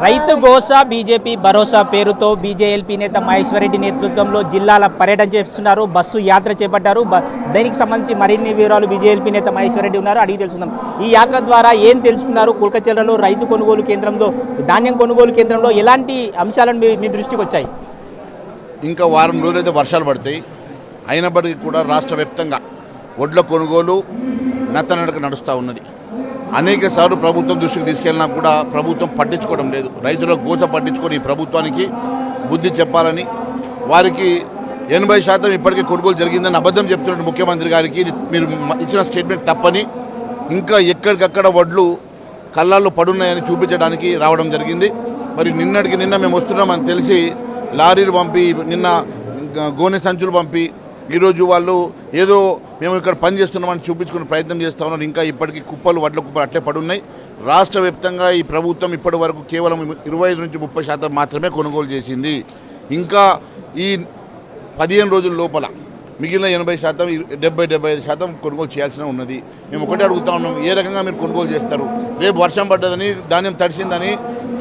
రైతు గోసా బీజేపీ భరోసా పేరుతో బీజేఎల్పీ నేత మహేశ్వర్ రెడ్డి నేతృత్వంలో జిల్లాల పర్యటన చేస్తున్నారు. బస్సు యాత్ర చేపట్టారు. దీనికి సంబంధించి మరిన్ని వివరాలు బీజేఎల్పీ నేత మహేశ్వర్ రెడ్డి ఉన్నారు, అడిగి తెలుసుకుందాం. ఈ యాత్ర ద్వారా ఏం తెలుసుకున్నారు? కుల్కచెర్లలో రైతు కొనుగోలు కేంద్రంలో, ధాన్యం కొనుగోలు కేంద్రంలో ఎలాంటి అంశాలను మీ దృష్టికి వచ్చాయి? ఇంకా వారం రోజులైతే వర్షాలు పడతాయి. అయినప్పటికీ కూడా రాష్ట్ర వ్యాప్తంగా వడ్ల కొనుగోలు నత్తనడక నడుస్తూ ఉన్నది. అనేక సార్లు ప్రభుత్వం దృష్టికి తీసుకెళ్ళినా కూడా ప్రభుత్వం పట్టించుకోవడం లేదు. రైతుల గోస పట్టించుకొని ఈ ప్రభుత్వానికి బుద్ధి చెప్పాలని, వారికి 80% ఇప్పటికే కొనుగోలు జరిగిందని అబద్ధం చెప్తున్న ముఖ్యమంత్రి గారికి మీరు ఇచ్చిన స్టేట్మెంట్ తప్పని, ఇంకా ఎక్కడికక్కడ వడ్లు కళ్ళల్లో పడున్నాయని చూపించడానికి రావడం జరిగింది. మరి నిన్నటికి నిన్న మేము వస్తున్నామని తెలిసి లారీలు పంపి, నిన్న గోనె సంచులు పంపి, ఈరోజు వాళ్ళు ఏదో మేము ఇక్కడ పని చేస్తున్నామని చూపించుకునే ప్రయత్నం చేస్తూ ఉన్నారు. ఇంకా ఇప్పటికీ వడ్ల కుప్పలు అట్లే పడున్నాయి. రాష్ట్ర వ్యాప్తంగా ఈ ప్రభుత్వం ఇప్పటి వరకు కేవలం 25 నుంచి 30% మాత్రమే కొనుగోలు చేసింది. ఇంకా ఈ 15 రోజుల లోపల మిగిలిన 80%, 70-75% కొనుగోలు చేయాల్సిన ఉన్నది. మేము ఒకటే అడుగుతా ఉన్నాం, ఏ రకంగా మీరు కొనుగోలు చేస్తారు? రేపు వర్షం పడ్డదని, ధాన్యం తడిసిందని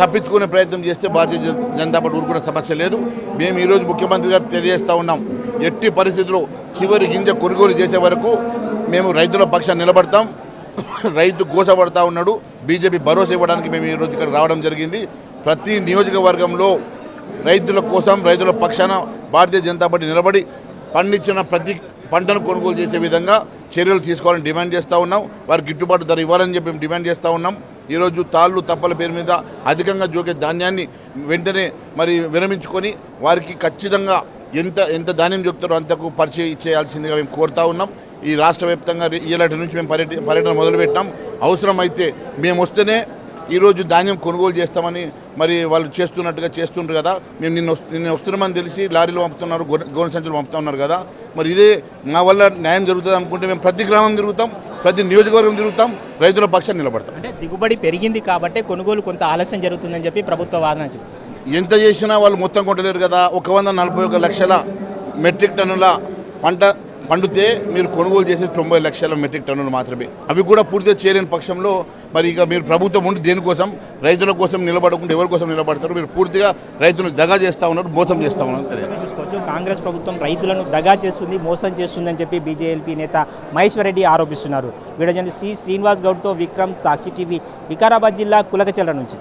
తప్పించుకునే ప్రయత్నం చేస్తే భారతీయ జనతా పార్టీ ఊరుకునే సమస్య లేదు. మేము ఈరోజు ముఖ్యమంత్రి గారు తెలియజేస్తూ ఉన్నాం, ఎట్టి పరిస్థితుల్లో చివరి గింజ కొనుగోలు చేసే వరకు మేము రైతుల పక్షాన్ని నిలబడతాం. రైతు గోసపడతా ఉన్నాడు. బీజేపీ భరోసా ఇవ్వడానికి మేము ఈరోజు ఇక్కడ రావడం జరిగింది. ప్రతి నియోజకవర్గంలో రైతుల కోసం, రైతుల పక్షాన భారతీయ జనతా పార్టీ నిలబడి పండించిన ప్రతి పంటను కొనుగోలు చేసే విధంగా చర్యలు తీసుకోవాలని డిమాండ్ చేస్తూ ఉన్నాం. వారికి గిట్టుబాటు ధర ఇవ్వాలని చెప్పి మేము డిమాండ్ చేస్తూ ఉన్నాం. ఈరోజు తాళ్ళు తప్పల పేరు మీద అధికంగా జోకే ధాన్యాన్ని వెంటనే మరి విరమించుకొని వారికి ఖచ్చితంగా ఎంత ధాన్యం చెప్తారో అంతకు పరిచయం ఇచ్చేయాల్సిందిగా మేము కోరుతా ఉన్నాం. ఈ రాష్ట్ర వ్యాప్తంగా ఇలాంటి నుంచి మేము పర్యటన మొదలుపెట్టాం. అవసరమైతే మేము వస్తేనే ఈరోజు ధాన్యం కొనుగోలు చేస్తామని మరి వాళ్ళు చేస్తుండ్రు కదా. మేము నిన్న వస్తున్నామని తెలిసి లారీలు పంపుతున్నారు, గోనె సంచులు పంపుతా ఉన్నారు కదా. మరి ఇదే మా వల్ల న్యాయం జరుగుతుంది అనుకుంటే మేము ప్రతి గ్రామం తిరుగుతాం, ప్రతి నియోజకవర్గం తిరుగుతాం, రైతుల పక్షాన్ని నిలబడతాం. అంటే దిగుబడి పెరిగింది కాబట్టి కొనుగోలు కొంత ఆలస్యం జరుగుతుందని చెప్పి ప్రభుత్వ వాదన. ఎంత చేసినా వాళ్ళు మొత్తం కొంటలేరు కదా. 141 లక్షల మెట్రిక్ టన్నుల పంట పండితే మీరు కొనుగోలు చేసేది 90 లక్షల మెట్రిక్ టన్నులు మాత్రమే. అవి కూడా పూర్తిగా చేరని పక్షంలో మరి ఇక మీరు ప్రభుత్వం ఉండి దేనికోసం, రైతుల కోసం నిలబడకుండా ఎవరి కోసం నిలబడతారు? మీరు పూర్తిగా రైతులను దగా చేస్తూ ఉన్నారు, మోసం చేస్తూ ఉన్నారు. చూసుకోవచ్చు, కాంగ్రెస్ ప్రభుత్వం రైతులను దగా చేస్తుంది, మోసం చేస్తుందని చెప్పి బీజేఎల్పీ నేత మహేశ్వర్ రెడ్డి ఆరోపిస్తున్నారు. వీడియో జర్నలిస్ట్ శ్రీనివాస్ గౌడ్తో విక్రమ్, సాక్షి టీవీ, వికారాబాద్ జిల్లా కులకచెర్ల నుంచి.